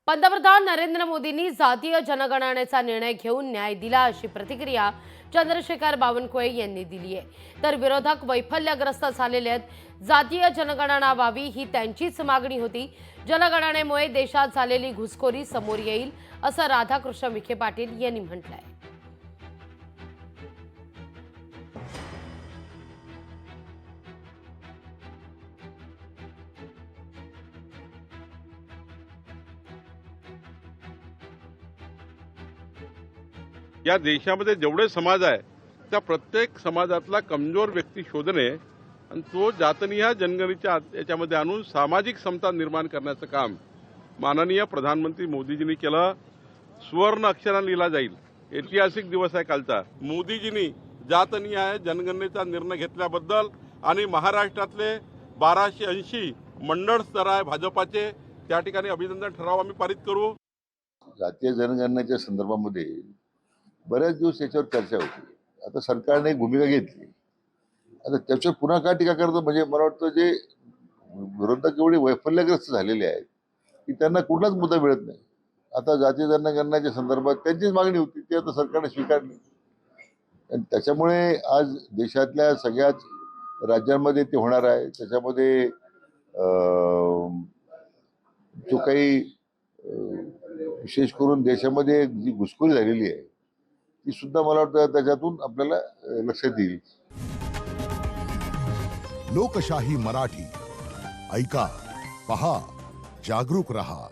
पंतप्रधान नरेंद्र मोदींनी जातीय जनगणनेचा निर्णय घेऊन न्याय दिला अशी प्रतिक्रिया चंद्रशेखर बावनकुळे यांनी दिली आहे। तर विरोधक वैफल्यग्रस्त झालेले आहेत। जातीय जनगणना व्हावी ही त्यांचीच मागणी होती। जनगणनेमुळे देशात झालेली घुसखोरी समोर येईल असं राधाकृष्ण विखे पाटील यांनी म्हटलंय। या देशामध्ये जेवढे समाज आहे त्या प्रत्येक समाजातला कमजोर व्यक्ती शोधणे आणि तो जातनिहाय जनगणनेच्या याच्यामध्ये आणून सामाजिक समता निर्माण करण्याचं काम माननीय प्रधानमंत्री मोदीजींनी केलं। सुवर्ण अक्षराने लिहिला जाईल। ऐतिहासिक दिवस आहे कालचा। मोदीजींनी जातनिहाय जनगणनेचा निर्णय घेतल्याबद्दल आणि महाराष्ट्रातले 1280 मंडळ स्तर आहे भाजपाचे त्या ठिकाणी अभिनंदन ठराव आम्ही पारित करू। जातीय जनगणनेच्या संदर्भामध्ये बऱ्याच दिवस याच्यावर चर्चा होती। आता सरकारने एक भूमिका घेतली। आता त्याच्यावर पुन्हा का टीका करतो म्हणजे मला वाटतं जे विरोधक एवढे वैफल्यग्रस्त झालेले आहेत की त्यांना कुठलाच मुद्दा मिळत नाही। आता जातीय जनगणनेच्या संदर्भात त्यांचीच मागणी होती ती आता सरकारने स्वीकारली आणि त्याच्यामुळे आज देशातल्या सगळ्याच राज्यांमध्ये ते होणार आहे। त्याच्यामध्ये जो काही विशेष करून देशामध्ये जी घुसखोरी झालेली आहे ती सुद्धा मला वाटतं त्याच्यातून आपल्याला लक्षात येईल। लोकशाही मराठी ऐका, पहा, जागरूक रहा।